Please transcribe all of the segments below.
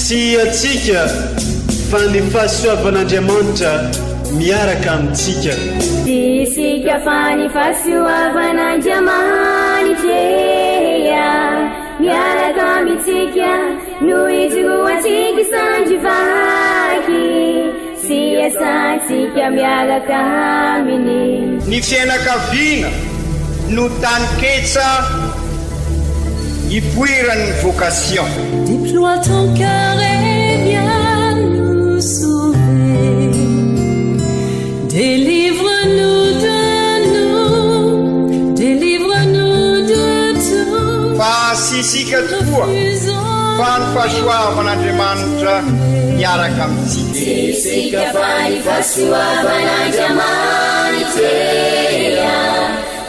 tsy atsika fa ny fahasoavan'Andriamanitra miaraka amintsika. Isika fa ny fahasoavan'Andriamanitra miaraka amintsika no ijoroantsika sandrivaky sy asantsika miaraka aminy. Ny fianakaviana no taniketsa ipoiran'ny vocation. Déploie ton cœur et viens nous sauver. Délivre-nous de tout. Fa sisika tokoa fa ny fahasoavan'Andriamanitra miaraka amintsika. Sisika fa ny fahasoavan'Andriamanitra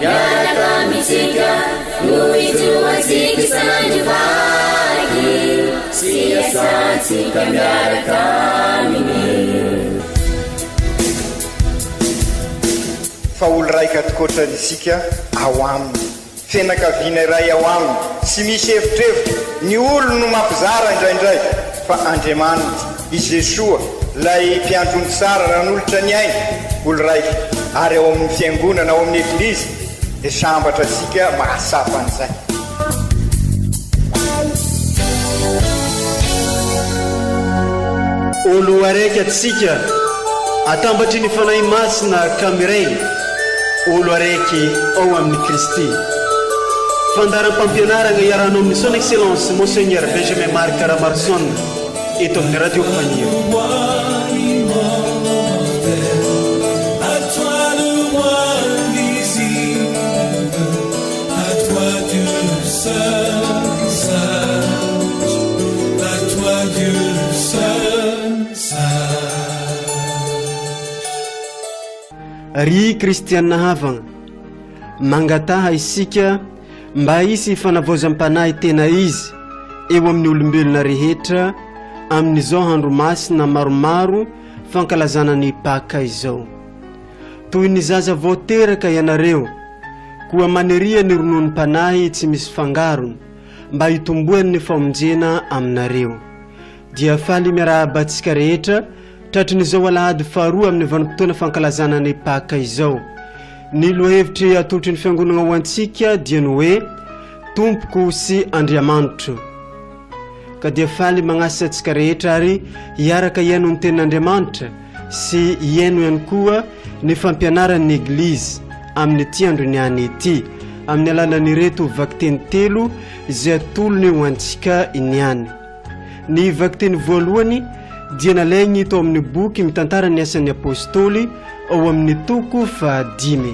miaraka amintsika no ijoroantsika sandrivaky sy asantsika miaraka aminy. Fa olo raika atokotran'isika ao aminy, fianakaviana iray ao aminy, tsy misy hevitrevitra. Ny olo no mampizara indraindray fa Andriamanitra i Jesoa lay mpiandrony tsara ran'olotra ny aina, olo raika ary ao amin'ny fiangonana ao amin'ny eglizy dia sambatra antsika mahasapa an'izay. Olo araiky atsika atambatry ny fanahy masina kamiray, olo araiky ao amin'ny Kristy. Fandaram-pampianarana iarahanao amin'ny son excellence Monseigneur Benjamin Marc Caramarson eto amin'ny radio Fania. Ry kristianina havagna, mangataha isika mba hisy fanavozam-panahy tena izy eo amin'ny olombelona rehetra amin'izao andro masina maromaro fankalazana ny Paka izao. Toy ny zaza voateraka ianareo koa maneria ny rononom-panahy tsy misy fangarony mba hitomboany ny famonjena aminareo. Dia faly miarahabantsika rehetra tratrin'izao alahady faharoa amin'ny vanim-potoana fankalazana ny Paka izao. Ny lohevitry atolotry ny fiangonana ho antsika dia ny hoe Tompoko sy Andriamanitro. Ka dia faly magnasa antsika rehetra ary hiaraka hiaino ny tenin'Andriamanitra sy hiaino ihany koa ny fampianaran'ny Eglizy amin'ny ity andro niany ity amin'ny alalan'ny reto vakiteny telo izay atolony ho antsika iniany. Ny vakiteny voalohany dia nalaigny tao amin'ny boky mitantara ny asan'ny apôstôly ao amin'ny toko 5.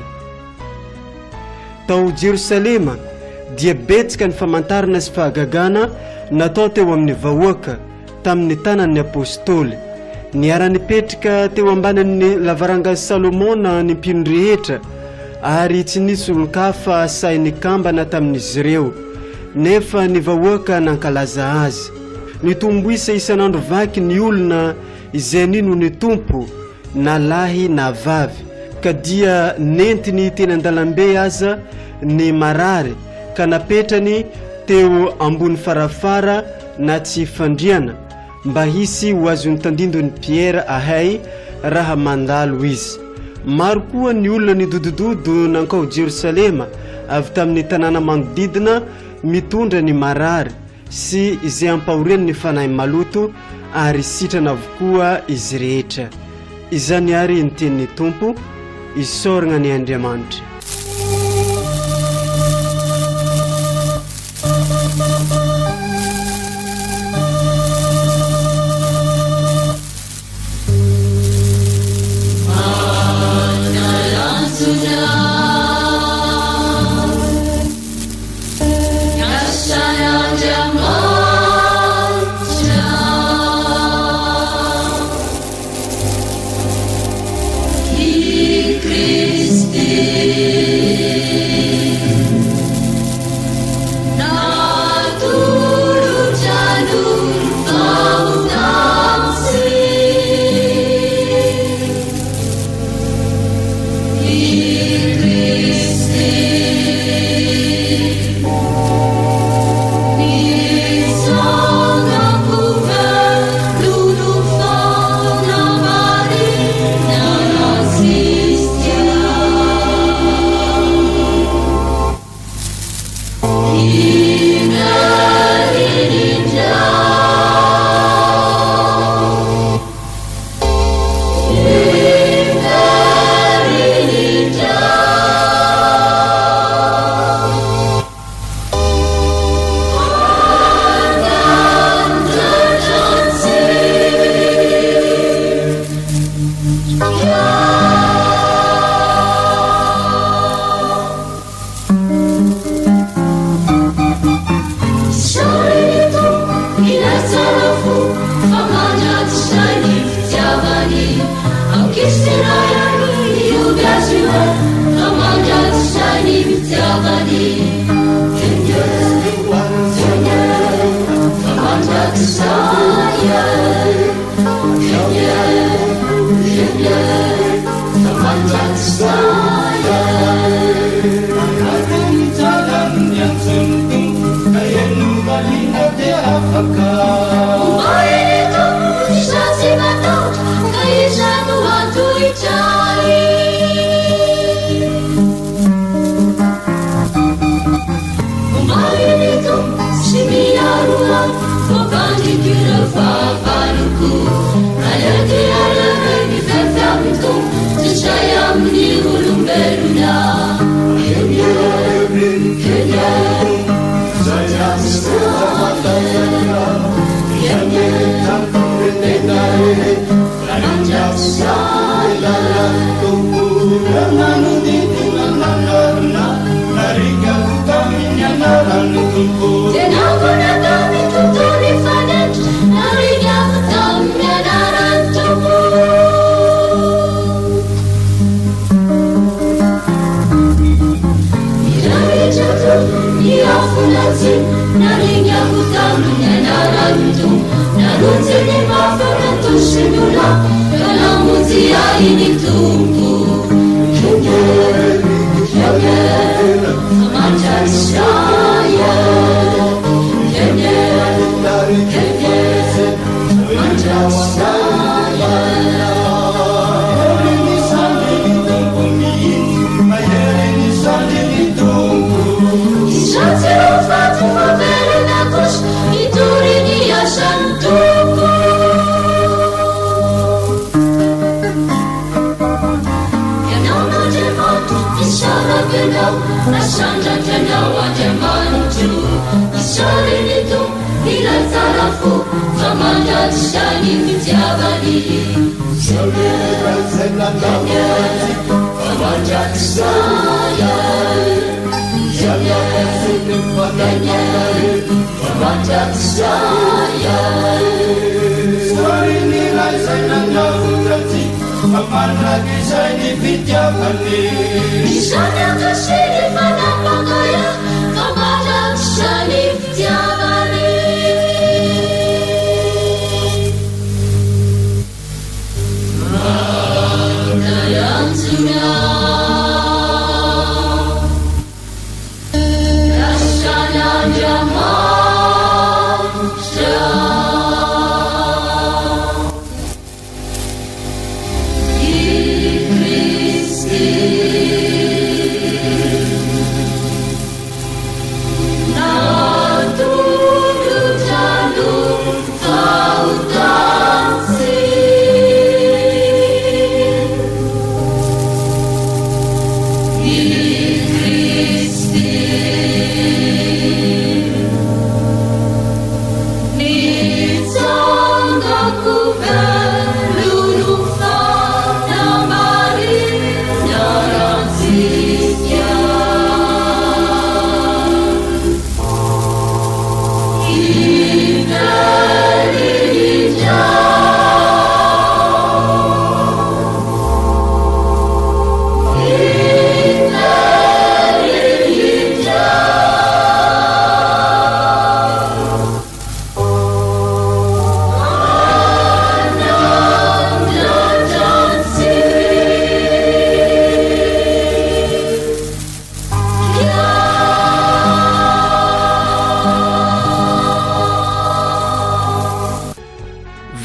Tao Jerusalema dia betsaka ny famantarana sy fahagagana natao teo amin'ny vahoaka tamin'ny tanan'ny apôstôly. Niara-nipetraka teo ambanin'ny lavarangan'i Salomona ny mpino rehetra ary tsy nisy olon-kafa sainy kambana tamin'izy ireo, nefa ny vahoaka nankalaza azy. Nitomboisa isan'andro vaky ny olona izay nino ny tompo na lahy na vavy, ka dia nentiny teny an-dalambe aza ny marary ka napetrany teo ambony farafara na tsy fandriana mba hisy ho azony tandindony Pierre ahay raha mandalo izy. Maro koa ny olona nidodododo nankao Jerusalema avy tamin'ny tanàna manodidina mitondra ny marary sy izay ampahoriany ny fanahy maloto ary sitrana avokoa izy rehetra. Izany ary ny tenin'ny Tompo, isoragna ny Andriamanitra. Christi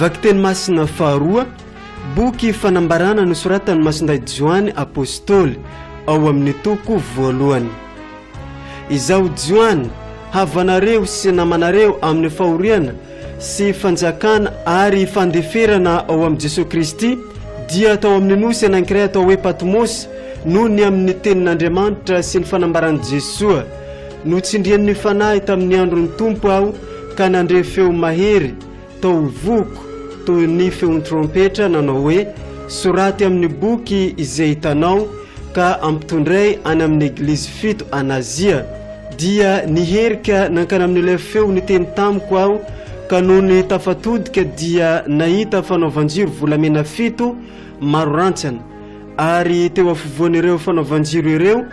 vaky teny masina faharoa boky fanambarana nosoratany masinday Joany apôstôly ao amin'ny toko voalohany. Izao Joany havanareo sy namanareo amin'ny fahoriana sy fanjakana ary fandeferana ao amin'ny Jesosy Kristy dia tao amin'ny nosy anankiray atao hoe Patmos noho ny amin'ny tenin'Andriamanitra sy ny fanambarany Jesosy no tsindrian'ny fanahy tamin'ny andron'ny tompo aho ka nandre feo mahery tao voko toy ny feon'ny trompetra nanao hoe soraty amin'ny boky izay hitanao ka ampitondray any amin'ny eglizy fito an'Azia dia niherika nankana amin'ilay feo ny teny tamiko aho ka noho ny tafatodika dia nahita fanaovanjiro volamena fito maro rantsana ary teo afovoan'ireo fanaovanjiro ireo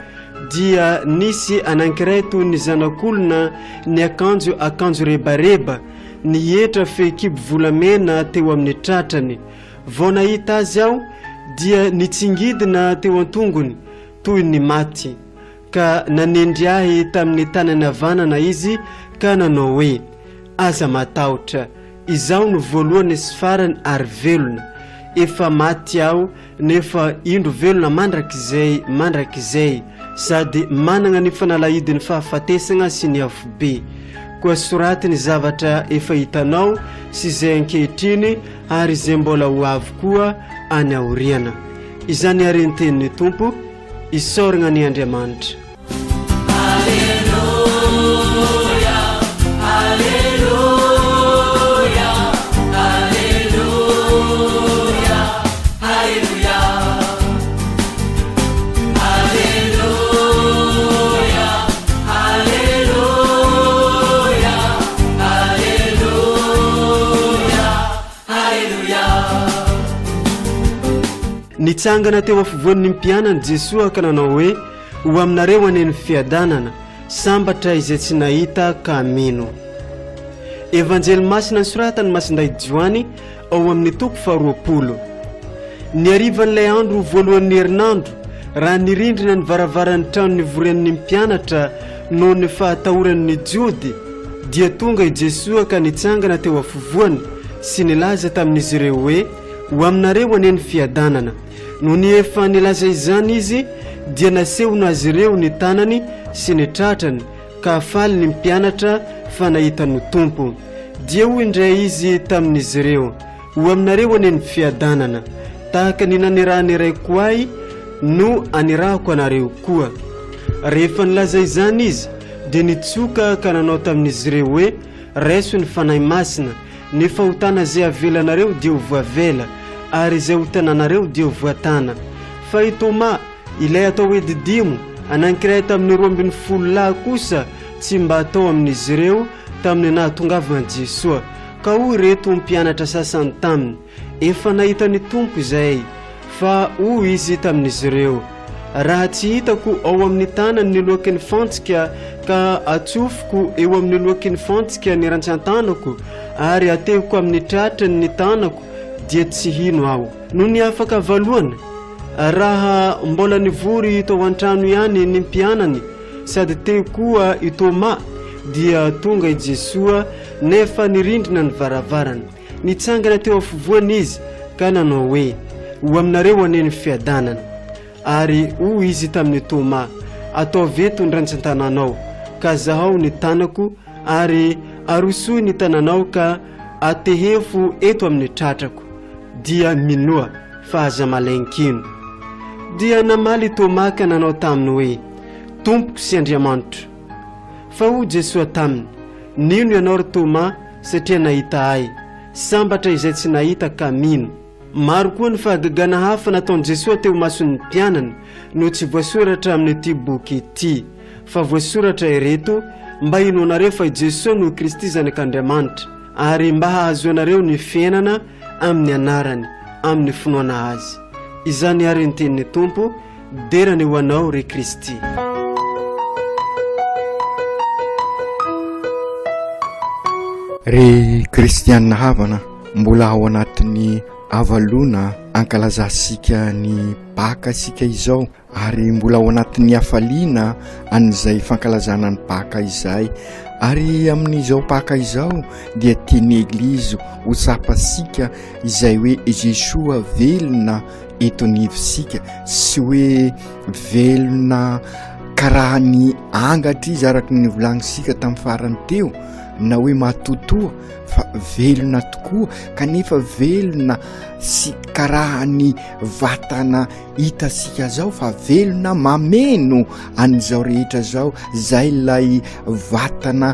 dia nisy anankiray toy ny zanak'olona ny akanjo rebareba nietra fehikibo volamena teo amin'ny tratrany. Vao nahita azy aho dia nitsingidina teo antongony toy ny maty ka nanendry ahy tamin'ny tanany havanana izy ka nanao hoe aza matahotra, izaho no voalohany sy farany ary velona, efa maty aho nefa indro velona mandrakizay sady manana ny fanalahidiny fahafatesana sy ny afobe. Koa soratiny zavatra efa hitanao sy izay ankehitriny ary izay mbola ho avy koa any aoriana. Izany ary ny tenin'ny Tompo, isaorana ny Andriamanitra. Nitsangana teo afovoan'ny mpianany Jesosy ka nanao hoe, ho aminareo aneny fiadanana, sambatra izay tsy nahita ka mino. Evanjely masina nosoratany Masinday Joany ao amin'ny toko 20. Ny arivan'ilay andro voalohan'ny herinandro, raha nirindrina ny varavaran'ny trano nivoren'ny mpianatra noho ny fahatahoran'ny Jody, dia tonga i Jesosy ka nitsangana teo afovoany sy nilaza tamin'izy ireo hoe, ho aminareo aneny fiadanana. No ny efa nilaza izany izy, dia nasehona azy ireo ny tanany sy ny tratrany, ka afaly ny mpianatra fa nahitany Tompo. Dia hoy indray izy tamin'izy ireo, ho aminareo aneny fiadanana, tahaka ny nanirahany iray koay no anirahako anareo koa. Rehefa nilaza izany izy, dia nitsoka ka nanao tamin'izy ireo hoe, raiso ny fanahy masina, ny fahotana zay avelanareo dia ho voavela, ary izay ho tananareo dia ho voatana. Fa i Toma, ilay atao hoe Didimo, anankiray tamin'ny 12 lahy kosa tsy mba atao amin'izy ireo tamin'ny nahatongavana Jesosy. Ka hoy reto mpianatra sasany taminy, efa nahita ny Tompo izay. Fa hoy izy tamin'izy ireo, raha tsy hitako ao amin'ny tanany ny loakin'ny fantsika ka atsofoko eo amin'ny loakin'ny fantsika ny rantsan-tanako ary atehoko amin'ny tratrany ny tanako, dia tsy hino aho. No ny afaka valohana, raha mbola nivory tao an-trano ihany ny mpianany sady teo koa i Toma, dia tonga i Jesosy nefa nirindrina ny varavarana. Nitsangana teo afovoany izy ka nanao hoe, ho aminareo aneny fiadanana. Ary hoy izy tamin'ny Toma, ataovy eto ny rantsan-tananao, ka zahao ny tanako, ary arosoy ny tananao ka atehefo eto amin'ny tratrako. Dia minoa fa aza malainkino. Dia namaly Toma ka nanao taminy hoe, Tompoko sy Andriamanitra. Fa hoy Jesosy taminy, nino ianao ry Toma satria nahita ahy, sambatra izay tsy nahita ka mino. Maro koa ny fahagagana hafa nataon'i Jesosy teo mason'ny mpianany no tsy voasoratra amin'ity boky ity, fa voasoratra ireto mba hinoanareo fa Jesosy no Kristy zanak'Andriamanitra, ary mba hahazoanareo ny fiainana amin'ny anarany, amin'ny finoana azy. Izany ary ny tenin'ny Tompo, derany ho anao ry Kristy. Ry kristianina havana, mbola ao anatin'ny avalona ankalazasika ny Paka sika izao, ary mbola ao anatin'ny hafaliana an'izay fankalazana ny Paka izay. Ary amin'izao Paka izao dia tiany Eglizy ho sapasika izay hoe Jesosy velona eto anivosika, sy hoe velona karaha ny angatra izy araka ny volagnisika tamin'ny farany teo, na hoe matotoa, fa velona tokoa, kanefa velona sy karaha ny vatana hitasika zao, fa velona mameno an'izao rehetra zao, zay lay vatana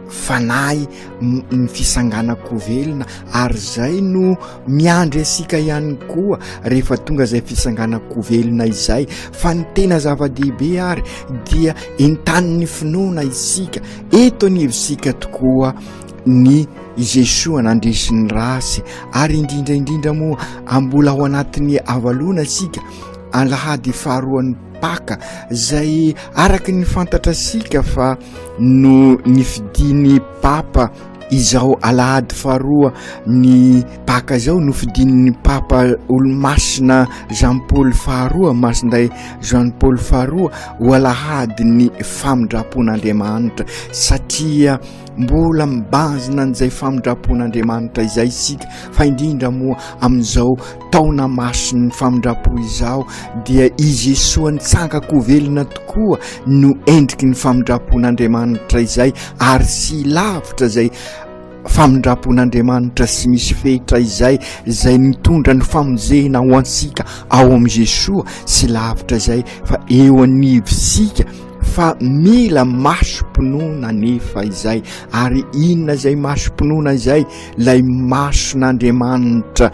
fanahy ny fisanganako velona, ary zay no miandry asika ihany koa rehefa tonga zay fisanganako velona izay. Fa ny tena zava-dehibe ary dia entan'ny finoana isika eto anivosika tokoa ny Jesosy nandresy ny rasy, ary indrindraindrindra moa ambola ao anatin'ny avalona sika alahady faharoan'ny Paka, zay araky ny fantatra sika fa no nifidiny Papa izao alahady faharoa ny paka zao nofidin'ny papa olo-masina Jean Paul faharoa, masinday Jean Paul faharoa ho alahady ny famindrapon'Andriamanitra, satria mbola mibanjina an'izay famindrapon'Andriamanitra izay isika, fa indrindra moa amin'izao taona masin'ny famindrapo izao dia izy Jesosy nitsangako velona tokoa no endriky ny famindrapon'Andriamanitra izay, ary sy lavitra zay famindrapon'Andriamanitra sy misy fetra izay mitondra ny famonjena ho ansika ao am' Jesosy, sy lavitra zay fa eo anivosika, fa mila maso-pinoana nefa izay. Ary inona zay maso-pinoana izay? Lay mason'Andriamanitra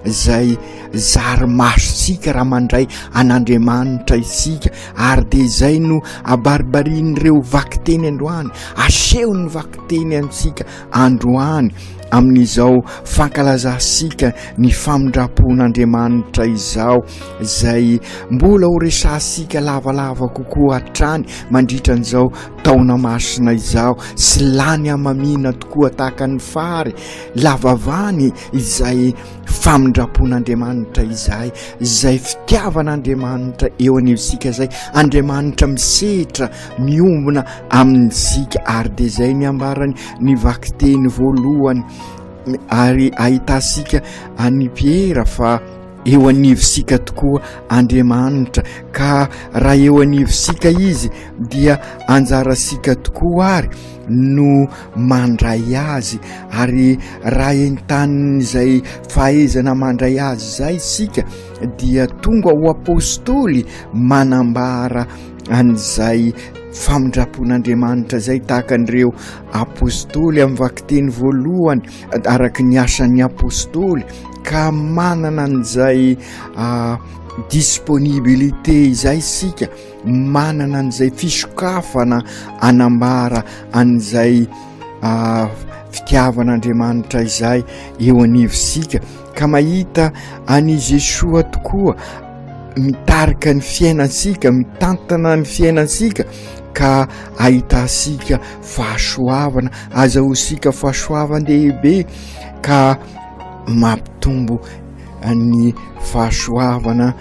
zay zary masosika raha mandray an'Andriamanitra isika, ary de zay no abaribarin'ireo vakiteny androany, aseho ny vakiteny amintsika androany amin'izao fankalazasika ny famindrapon'Andriamanitra izao, zay mbola ho resasika lavalava kokoa hatrany mandritra an'izao taona masina izao, sy lany amamina tokoa tahaka ny fary lavavany izay famindrapon'Andriamanitra izay fitiavan'Andriamanitra eo anivosika zay, Andriamanitra misetra miombona amin'isika, ary de zay ny ambarany ny vakiteny voalohany, ary ahitasika any Piera fa eo anivosika tokoa Andriamanitra, ka raha eo anivosika izy dia anjarasika tokoa ary no mandray azy, ary raha entan'izay fahaizana mandray azy zay sika dia tonga ho apôstôly manambara an'izay famindrapon'Andriamanitra zay, tahaka an'ireo apôstôly amin'ny vakiteny voalohany araky ny asan'ny apôstôly, ka manana an'izay disponibilité izay sika, manana an'izay fisokafana anambara an'izay fitiavan'Andriamanitra izay eo anivosika, ka mahita any Jesosy tokoa mitarika ny fiainansika, mitantana ny fiainansika, ka ahitasika fahasoavana, azahoasika fahasoavan-dehibe, ka mampitombo ny fahasoavana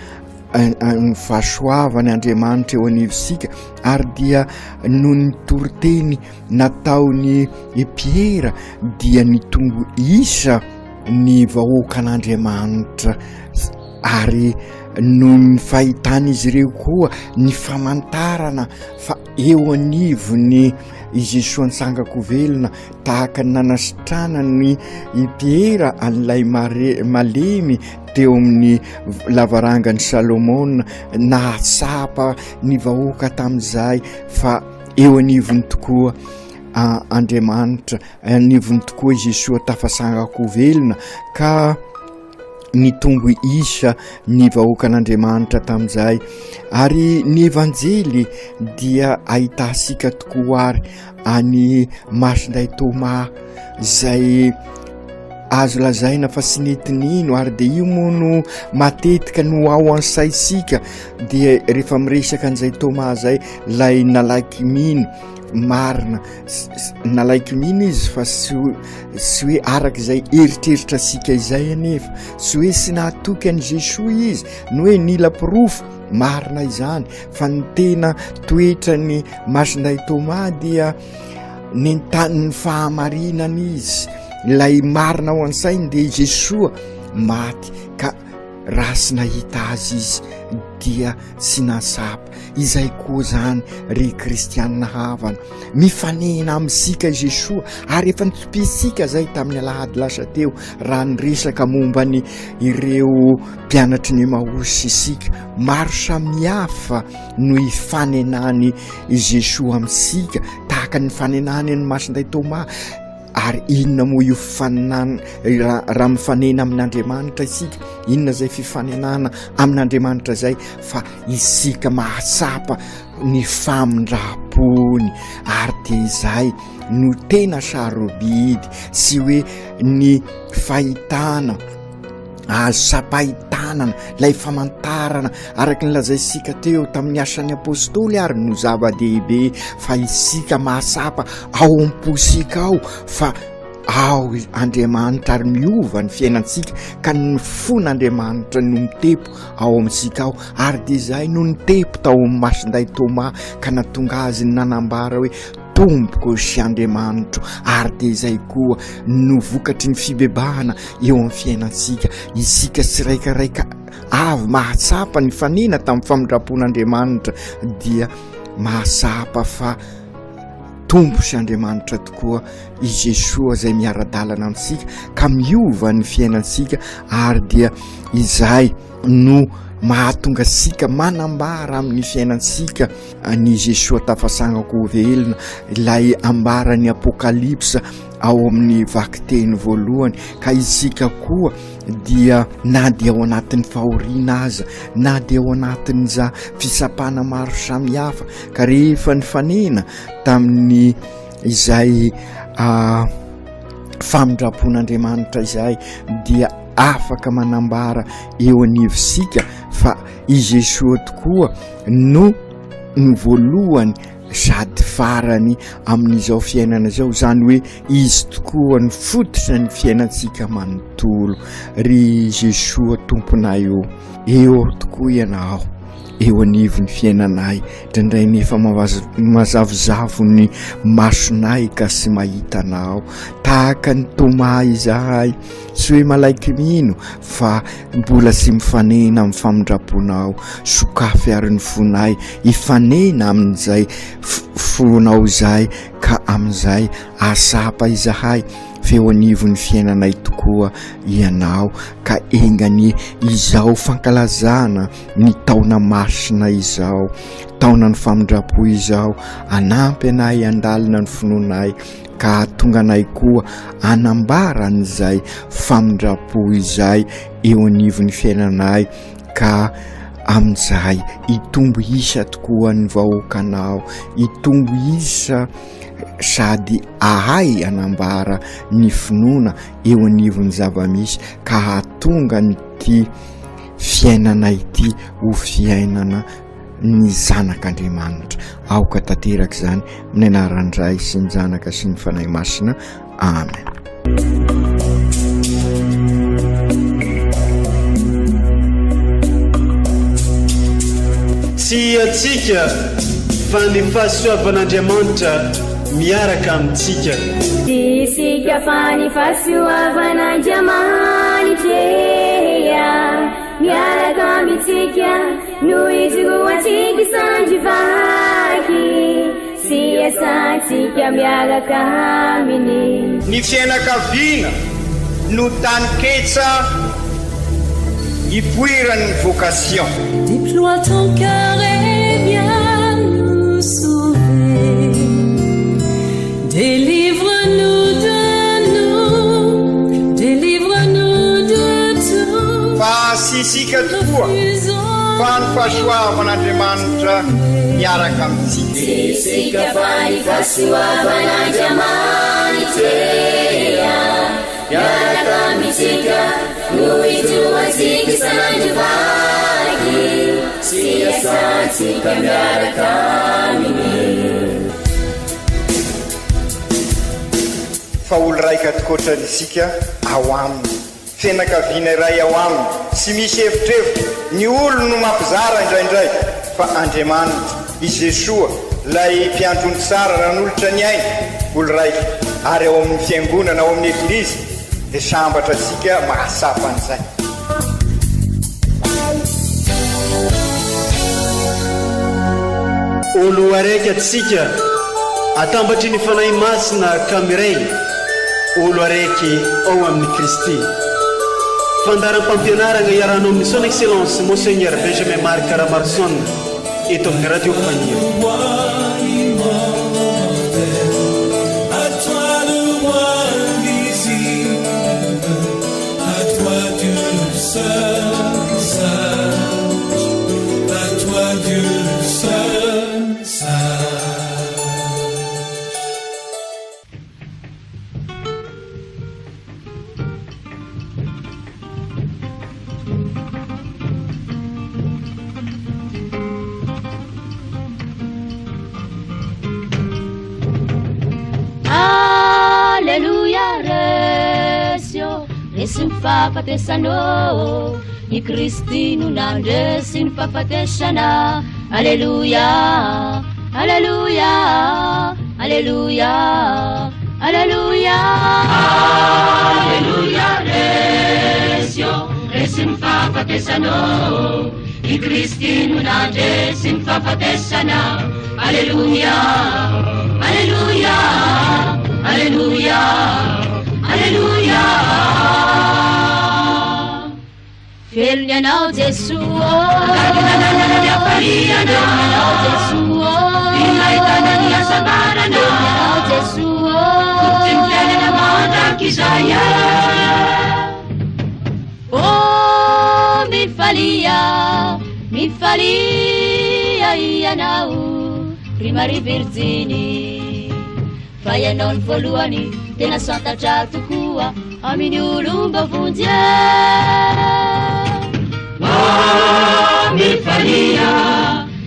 ny fahasoavany Andriamanitra eo anivosika. Ary dia noho ny toriteny nataony Piera dia nitombo isa ny vahoakan'Andriamanitra, ary no ny fahitan'izy ireo koa ny famantarana fa eo anivony Jesosy nitsangako velona, tahaka ny nanasitrana ny Piera an'ilay malemy teo amin'ny lavarangany Salomona, nahasapa ny vahoaka tamin'izay, fa eo anivony tokoa Andriamanitra, anivony tokoa Jesosy tafasangako velona, ka nitombo isa ny vahoakan'Andriamanitra tamin'izay. Ary ny evanjely dia ahitasika tokoa ary any masinday Thomas zay azo lazaina fa sy netinino, ary de io moa no matetika no ao ansaisika, dia rehefa miresaka an'izay Thomas zay lay nalaiky mino marina, nalaiky mino izy fa sy hoe araka izay eritreritra sika izay anefa, sy hoe sy nahatoky an'i Jesosy izy no hoe nila pirofo marina izany, fa ny tena toetra ny masinday Thomas dia nentan'ny fahamarinana izy, lay marina ao an-sainy de Jesosy maty, ka raha sy nahita azy izy dia sy nasapa. Izay koa zany ry kristianina havana, mifanena amintsika Jesosy, ary efa nitsopisika zay tamin'ny alahady lasa teo raha niresaka momba ny ireo mpianatry ny Emaosy isika, maro samihafa no ifanenany Jesosy amintsika, tahaka ny fanenany ny masinday Thomas. Ary inona moa io fifanenana raha mifanena amin'Andriamanitra isika? Inona zay fifanenana amin'Andriamanitra zay? Fa isika mahasapa ny famindrapony, ary de izay no tena sarobidy, sy hoe ny fahitana azo sapahitanana, lay famantarana araky ny lazaisika teo tamin'ny asan'ny apôstôly, ary no zava-dehibe fa isika mahasapa ao am-posika ao, fa ao Andriamanitra ary miova ny fiainantsika ka ny fon'Andriamanitra no mitepo ao amintsika ao ary de zay no nitepo tao amin'ny masinday Toma ka natonga azy ny nanambara hoe tomboko sy Andriamanitro ary de zay koa no vokatry ny fibebahana eo amin'ny fiainantsika isika tsiraikaraika avy mahatsapa ny fanina tamin'ny famindrapon'Andriamanitra dia mahasapa fa tombo sy Andriamanitra tokoa i Jesoa zay miara-dalana amintsika ka miova ny fiainantsika ary dia izay no mahatonga sika manambara amin'ny fiainantsika ny Jesoa tafasangako velona ilay ambarany Apokalipsa ao amin'ny vakiteny voalohany ka isika koa dia na dia ao anatin'ny fahoriana aza na dia ao anatin'ny za fisapana maro samihafa ka rehefa ny fanena tamin'ny izay famindrapon'Andriamanitra izay dia afaka manambara eo anivosika fa i Jesoa tokoa no voalohany sady farany amin'izao fiainana zao zany hoe izy tokoa ny fototra ny fiainantsika manontolo ry Jesoa tomponay eo tokoa ianao eo anivon'ny fiainanay indraindray nefa mazavozavo ny masonay ka sy mahitanao tahaka ny Toma izahay sy hoe malaiky mino fa mbola sy mifanena amin'ny famindraponao sokafy ary ny fonay ifanena amin'izay fonao zay ka amin'izay asapa izahay feo anivon'ny fiainanay tokoa ianao ka engany izao fankalazana ny taona masina izao taona ny famindrapo izao anampy anay andalina ny finoanay ka tonga anay koa anambara an'izay famindrapo izay eo anivon'ny fiainanay ka amin'izay itombo isa tokoa ny vahoakanao itombo isa sady ahay anambara ny finoana eo anivon'ny zavamisy ka hatonga nyty fiainana ity ho fiainana ny zanak'Andriamanitra aoka tanteraka zany amin'ny anaran'Ray sy ny Zanaka sy ny Fanahy Masina amen. Tsy atsika fa ny fahasoavan'Andriamanitra miaraka amintsika. Isika fa ny fahasoavan'Andriamanitra miaraka amintsika no izoatsika sandrivaky sy asantsika miaraka aminy. Ny fianakaviana no taniketsa ipoiran'ny vocation. Déploie ton cœur et viens nous sauver. Délivre-nous de nous, délivre-nous de tout. Fa sisika tokoa fa ny fahasoavan'Andriamanitra miaraka amintsika. Sisika fa ny fahasoavan'Andriamanitra miaraka amintsika no izoatsika sandrivaky sy asantsika miaraka aminy. Fa olo raika tokoatranyisika ao aminy fianakaviana iray ao aminy sy misy hevitrevitra ny olo no mampizara indraindray fa Andriamanitra i Jesoa lay mpiandrony tsara ran'olotra ny aina olo raika ary ao amin'ny fiangonana ao amin'ny eglizy dia sambatra tsika mahasapa an'izay. Olo araiky atsika atambatry ny fanahy masina kamiray olo araiky ao amin'ny Kristy. Fandaram-pampianarana iarahana amin'ny son excellence Monseigneur Benjamin Marc Caramarson eto amin'ny radio Fania. fahafatesanao ny Kristy no nandresy ny fahafatesana. Alleluia, alleluia, alleluia, alleluia, alleluia. Resy ny fahafatesanao ny Kristy no nandresy ny fahafatesana. Alleluia, alleluia, alleluia, alleluia. Velony anao Jesu, velony anao Jesu, inahitana ny hasambarana anao Jesu, fototsy ny fiainana mandraky izay. Oh, mifalia ianao ry Marie Virginy, fa ianao ny voalohany tena santatra tokoa amin'ny olombavonjy.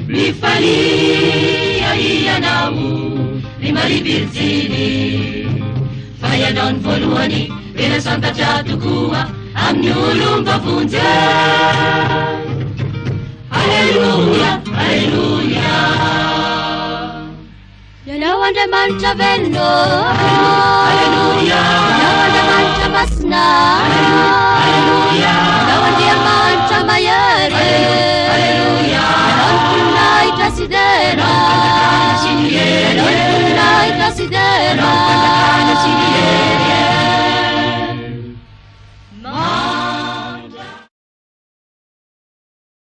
Mifalia ianao ry Marie Virginy, fa ianao ny voalohany tena santatra tokoa amin'ny olombavonjy. Alleluia, alleluia. Ianao Andriamanitra velona, alleluia. Ianao Andriamanitra masina, alleluia. Ianao Andriamanitra mahery, alleluia. Ianao ny voninahitra sy dera, ianao ny voninahitra sy dera.